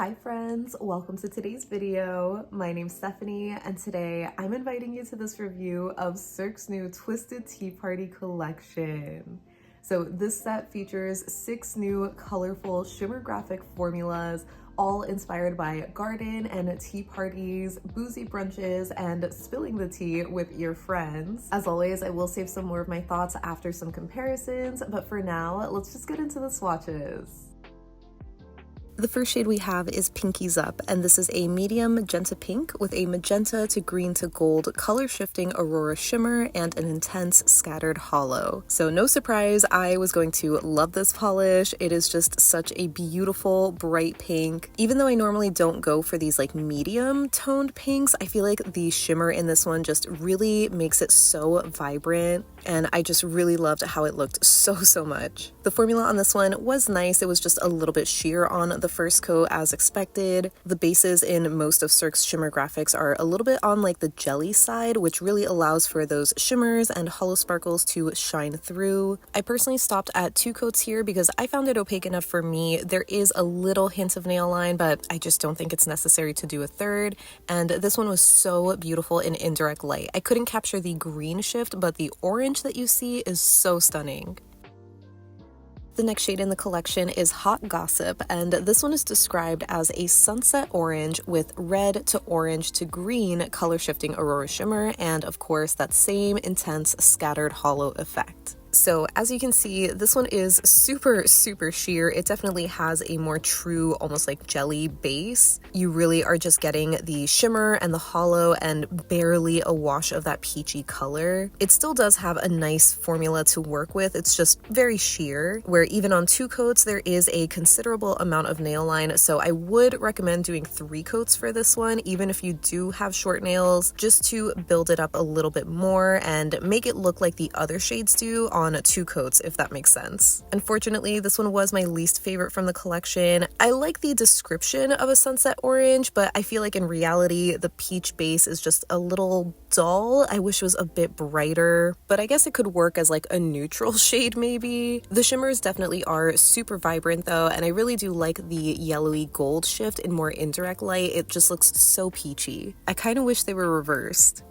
Hi friends, welcome to today's video. My name's Stephanie and today I'm inviting you to this review of Cirque's new Twisted Tea Party collection. So this set features 6 new colorful shimmer graphic formulas, all inspired by garden and tea parties, boozy brunches, and spilling the tea with your friends. As always, I will save some more of my thoughts after some comparisons, but for now, let's just get into the swatches. The first shade we have is Pinkies Up, and this is a medium magenta pink with a magenta to green to gold color shifting aurora shimmer and an intense scattered hollow. So no surprise, I was going to love this polish. It is just such a beautiful bright pink. Even though I normally don't go for these like medium toned pinks, I feel like the shimmer in this one just really makes it so vibrant, and I just really loved how it looked so much. The formula on this one was nice. It was just a little bit sheer on the first coat as expected. The bases in most of Cirque's shimmer graphics are a little bit on like the jelly side, which really allows for those shimmers and hollow sparkles to shine through. I personally stopped at 2 coats here because I found it opaque enough for me. There is a little hint of nail line, but I just don't think it's necessary to do a third. And this one was so beautiful in indirect light. I couldn't capture the green shift, but the orange that you see is so stunning. The next shade in the collection is Hot Gossip, and this one is described as a sunset orange with red to orange to green color shifting aurora shimmer, and of course that same intense scattered hollow effect. So as you can see, this one is super sheer. It definitely has a more true, almost like jelly base. You really are just getting the shimmer and the hollow and barely a wash of that peachy color. It still does have a nice formula to work with. It's just very sheer, where even on 2 coats, there is a considerable amount of nail line. So I would recommend doing 3 coats for this one, even if you do have short nails, just to build it up a little bit more and make it look like the other shades do on 2 coats, if that makes sense. Unfortunately, this one was my least favorite from the collection. I like the description of a sunset orange, but I feel like in reality, the peach base is just a little dull. I wish it was a bit brighter, but I guess it could work as like a neutral shade maybe. The shimmers definitely are super vibrant though, and I really do like the yellowy gold shift in more indirect light. It just looks so peachy. I kind of wish they were reversed.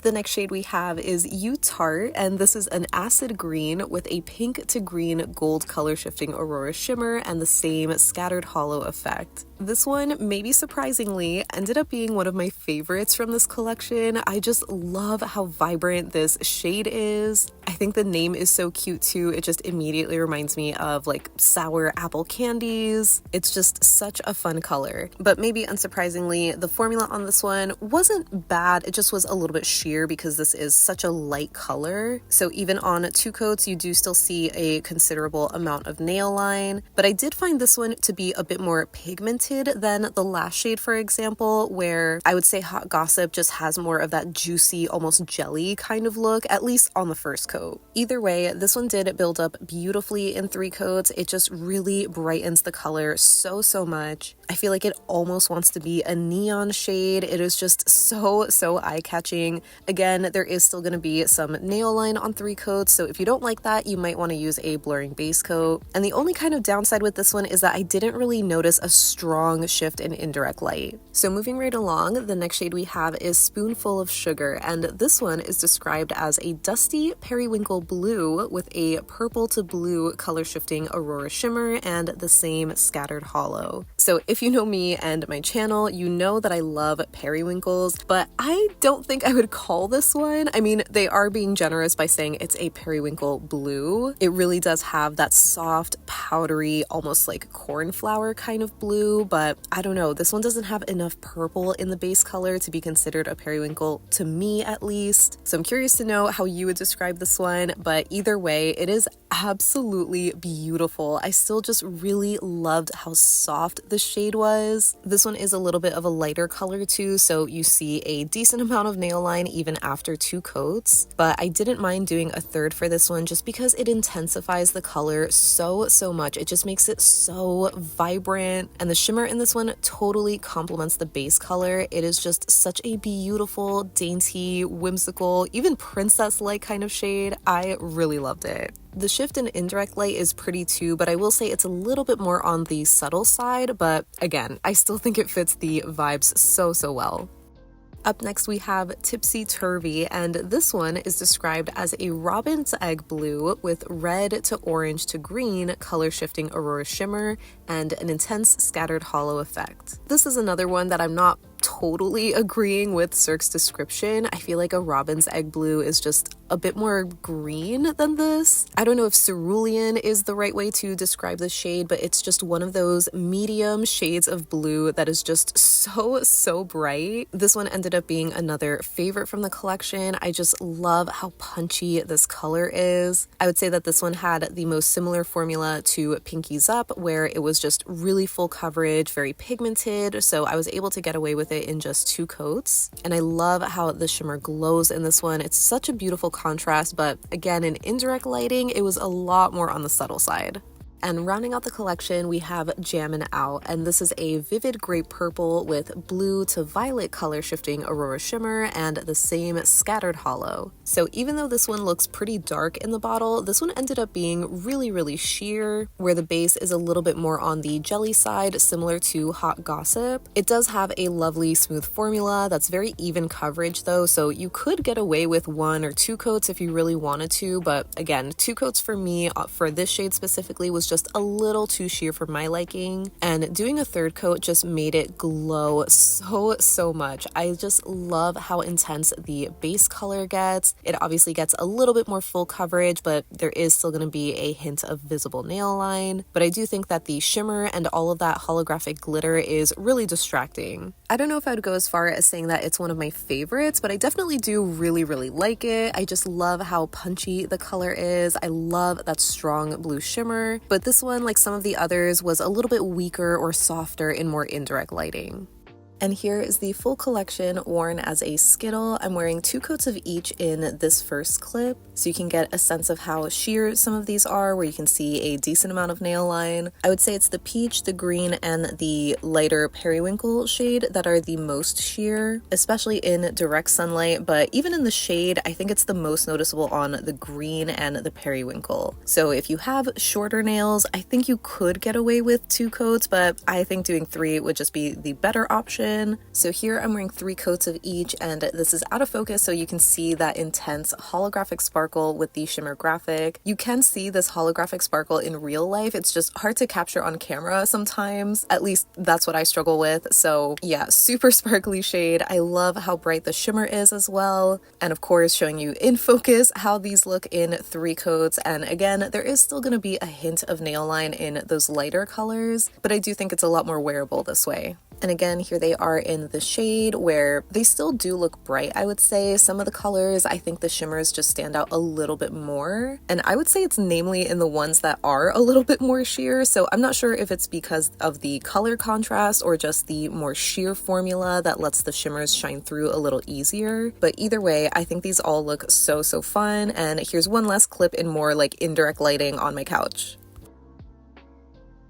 The next shade we have is Tart, and this is an acid green with a pink to green gold color shifting aurora shimmer and the same scattered hollow effect. This one, maybe surprisingly, ended up being one of my favorites from this collection. I just love how vibrant this shade is. I think the name is so cute too. It just immediately reminds me of like sour apple candies. It's just such a fun color. But maybe unsurprisingly, the formula on this one wasn't bad. It just was a little bit sheer because this is such a light color. So even on 2 coats, you do still see a considerable amount of nail line. But I did find this one to be a bit more pigmented than the last shade, for example, where I would say Hot Gossip just has more of that juicy, almost jelly kind of look, at least on the first coat. Either way, this one did build up beautifully in 3 coats. It just really brightens the color so much. I feel like it almost wants to be a neon shade. It is just so eye-catching. Again, there is still going to be some nail line on 3 coats, so if you don't like that, you might want to use a blurring base coat. And the only kind of downside with this one is that I didn't really notice a strong shift in indirect light. So moving right along, the next shade we have is Spoonful of Sugar, and this one is described as a dusty periwinkle blue with a purple to blue color shifting aurora shimmer and the same scattered hollow. So if you know me and my channel, you know that I love periwinkles, but I don't think I would call this one. I mean, they are being generous by saying it's a periwinkle blue. It really does have that soft, powdery, almost like cornflower kind of blue, but I don't know, this one doesn't have enough purple in the base color to be considered a periwinkle, to me at least. So I'm curious to know how you would describe this one, but either way, it is absolutely beautiful. I still just really loved how soft the shade was. This one is a little bit of a lighter color too, so you see a decent amount of nail line even after 2 coats, but I didn't mind doing a third for this one just because it intensifies the color so much. It just makes it so vibrant, and the shimmer in this one totally complements the base color. It is just such a beautiful, dainty, whimsical, even princess-like kind of shade. I really loved it. The shift in indirect light is pretty too, but I will say it's a little bit more on the subtle side, but again, I still think it fits the vibes so well. Up next, we have Tipsy Turvy, and this one is described as a robin's egg blue with red to orange to green color shifting aurora shimmer and an intense scattered hollow effect. This is another one that I'm not totally agreeing with Cirque's description. I feel like a robin's egg blue is just a bit more green than this. I don't know if cerulean is the right way to describe the shade, but it's just one of those medium shades of blue that is just so bright. This one ended up being another favorite from the collection. I just love how punchy this color is. I would say that this one had the most similar formula to Pinky's Up, where it was just really full coverage, very pigmented, so I was able to get away with it in just 2 coats. And I love how the shimmer glows in this one. It's such a beautiful contrast, but again, in indirect lighting, it was a lot more on the subtle side. And rounding out the collection, we have Jammin Out, and this is a vivid grape purple with blue to violet color shifting aurora shimmer and the same scattered hollow. So even though this one looks pretty dark in the bottle, this one ended up being really sheer, where the base is a little bit more on the jelly side, similar to Hot Gossip. It does have a lovely smooth formula that's very even coverage though, so you could get away with 1 or 2 coats if you really wanted to, but again, 2 coats for me for this shade specifically was just a little too sheer for my liking, and doing a 3rd coat just made it glow so much. I just love how intense the base color gets. It obviously gets a little bit more full coverage, but there is still going to be a hint of visible nail line. But I do think that the shimmer and all of that holographic glitter is really distracting. I don't know if I would go as far as saying that it's one of my favorites, but I definitely do really like it. I just love how punchy the color is. I love that strong blue shimmer, but this one, like some of the others, was a little bit weaker or softer in more indirect lighting. And here is the full collection worn as a Skittle. I'm wearing 2 coats of each in this first clip, so you can get a sense of how sheer some of these are, where you can see a decent amount of nail line. I would say it's the peach, the green, and the lighter periwinkle shade that are the most sheer, especially in direct sunlight, but even in the shade, I think it's the most noticeable on the green and the periwinkle. So if you have shorter nails, I think you could get away with 2 coats, but I think doing 3 would just be the better option. So here I'm wearing 3 coats of each, and this is out of focus so you can see that intense holographic sparkle with the shimmer graphic. You can see this holographic sparkle in real life. It's just hard to capture on camera sometimes. At least that's what I struggle with. So yeah, super sparkly shade. I love how bright the shimmer is as well. And of course, showing you in focus how these look in 3 coats. And again, there is still going to be a hint of nail line in those lighter colors, but I do think it's a lot more wearable this way. And again, here they are in the shade where they still do look bright, I would say. Some of the colors, I think the shimmers just stand out a little bit more. And I would say it's namely in the ones that are a little bit more sheer. So I'm not sure if it's because of the color contrast or just the more sheer formula that lets the shimmers shine through a little easier. But either way, I think these all look so fun. And here's one last clip in more like indirect lighting on my couch.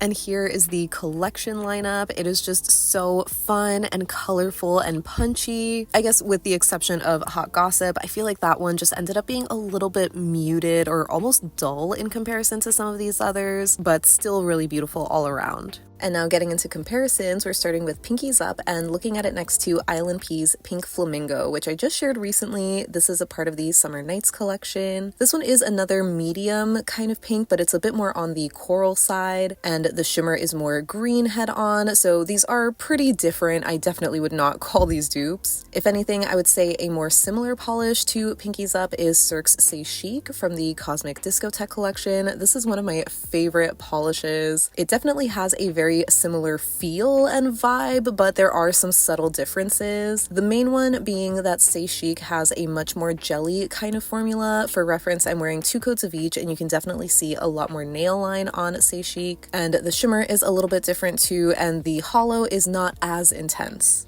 And here is the collection lineup. It is just so fun and colorful and punchy. I guess with the exception of Hot Gossip, I feel like that one just ended up being a little bit muted or almost dull in comparison to some of these others, but still really beautiful all around. And now getting into comparisons, we're starting with Pinky's Up and looking at it next to ILNP's Pink Flamingo, which I just shared recently. This is a part of the Summer Nights collection. This one is another medium kind of pink, but it's a bit more on the coral side, and the shimmer is more green head on, so these are pretty different. I definitely would not call these dupes. If anything, I would say a more similar polish to Pinky's Up is Cirque's Say Chic from the Cosmic Discotheque collection. This is one of my favorite polishes. It definitely has a very similar feel and vibe, but there are some subtle differences. The main one being that Say Chic has a much more jelly kind of formula. For reference, I'm wearing 2 coats of each, and you can definitely see a lot more nail line on Say Chic, and the shimmer is a little bit different too, and the hollow is not as intense.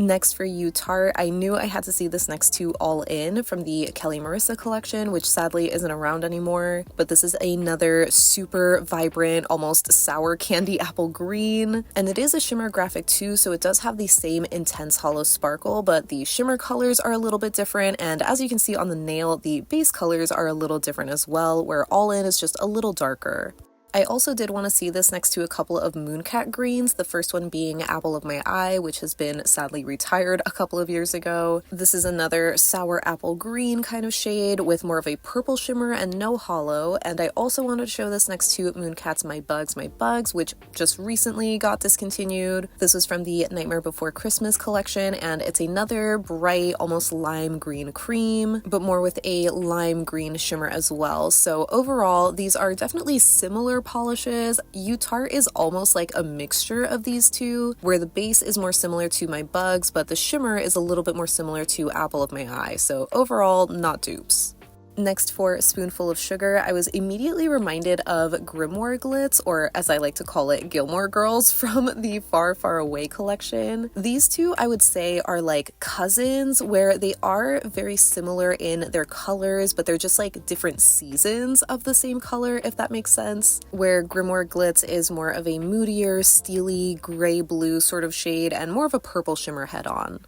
Next for you, Tart. I knew I had to see this next to All In from the Kelly Marissa collection, which sadly isn't around anymore, but this is another super vibrant, almost sour candy apple green, and it is a shimmer graphic too, so it does have the same intense hollow sparkle, but the shimmer colors are a little bit different, and as you can see on the nail, the base colors are a little different as well, where All In is just a little darker. I also did want to see this next to a couple of Mooncat greens, the first one being Apple of My Eye, which has been sadly retired a couple of years ago. This is another sour apple green kind of shade with more of a purple shimmer and no hollow, and I also wanted to show this next to Mooncat's My Bugs, which just recently got discontinued. This was from the Nightmare Before Christmas collection, and it's another bright, almost lime green cream, but more with a lime green shimmer as well. So overall, these are definitely similar polishes. Tart is almost like a mixture of these two, where the base is more similar to My Bugs, but the shimmer is a little bit more similar to Apple of My Eye. So overall, not dupes. Next for Spoonful of Sugar, I was immediately reminded of Grimoire Glitz, or as I like to call it, Gilmore Girls from the Far Far Away collection. These two I would say are like cousins, where they are very similar in their colors, but they're just like different seasons of the same color, if that makes sense. Where Grimoire Glitz is more of a moodier, steely, gray-blue sort of shade and more of a purple shimmer head-on.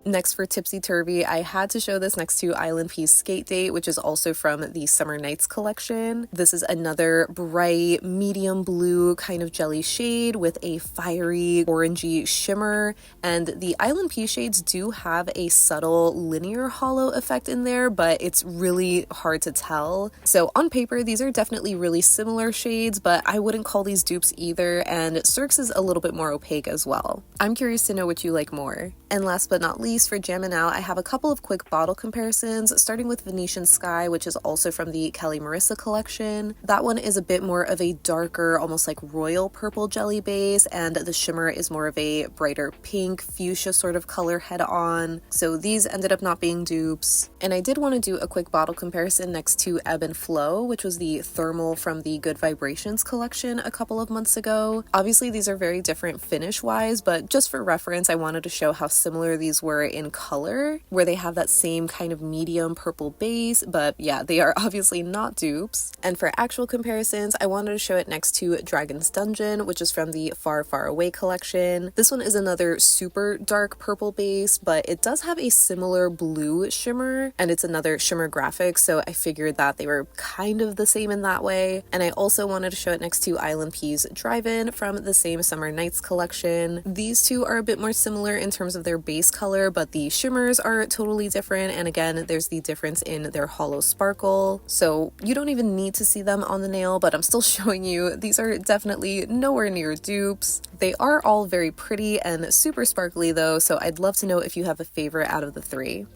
Next for Tipsy Turvy, I had to show this next to ILNP's Skate Date, which is also from the Summer Nights collection. This is another bright, medium blue kind of jelly shade with a fiery, orangey shimmer, and the ILNP shades do have a subtle linear hollow effect in there, but it's really hard to tell. So on paper, these are definitely really similar shades, but I wouldn't call these dupes either, and Cirque's is a little bit more opaque as well. I'm curious to know what you like more. And last but not least, for Jammin Out, I have a couple of quick bottle comparisons, starting with Venetian Sky, which is also from the Kelly Marissa collection. That one is a bit more of a darker, almost like royal purple jelly base, and the shimmer is more of a brighter pink, fuchsia sort of color head-on. So these ended up not being dupes. And I did want to do a quick bottle comparison next to Ebb and Flow, which was the thermal from the Good Vibrations collection a couple of months ago. Obviously, these are very different finish-wise, but just for reference, I wanted to show how similar these were in color, where they have that same kind of medium purple base, but yeah, they are obviously not dupes. And for actual comparisons, I wanted to show it next to Dragon's Dungeon, which is from the Far Far Away collection. This one is another super dark purple base, but it does have a similar blue shimmer, and it's another shimmer graphic, so I figured that they were kind of the same in that way. And I also wanted to show it next to ILNP's Drive-In from the same Summer Nights collection. These two are a bit more similar in terms of their base color, but the shimmers are totally different, and again, there's the difference in their hollow sparkle, so you don't even need to see them on the nail, but I'm still showing you. These are definitely nowhere near dupes. They are all very pretty and super sparkly though, so I'd love to know if you have a favorite out of the three.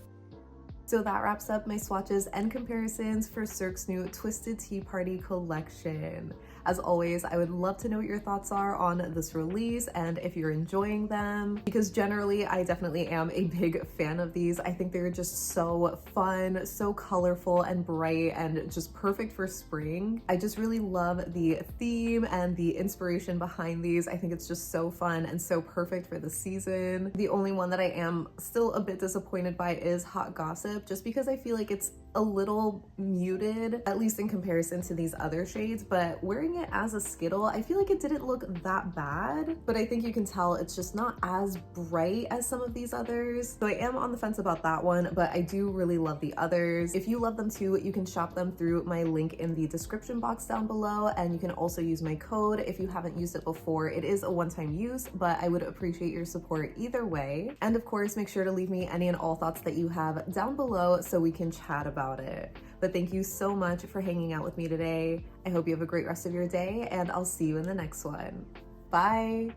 So that wraps up my swatches and comparisons for Cirque's new Twisted Tea Party collection. As always, I would love to know what your thoughts are on this release and if you're enjoying them, because generally I definitely am a big fan of these. I think they're just so fun, so colorful and bright, and just perfect for spring. I just really love the theme and the inspiration behind these. I think it's just so fun and so perfect for the season. The only one that I am still a bit disappointed by is Hot Gossip, just because I feel like it's a little muted, at least in comparison to these other shades, but wearing it as a Skittle, I feel like it didn't look that bad, but I think you can tell it's just not as bright as some of these others. So I am on the fence about that one, but I do really love the others. If you love them too, you can shop them through my link in the description box down below, and you can also use my code if you haven't used it before. It is a one-time use, but I would appreciate your support either way. And of course, make sure to leave me any and all thoughts that you have down below so we can chat about it. But thank you so much for hanging out with me today. I hope you have a great rest of your day, and I'll see you in the next one. Bye!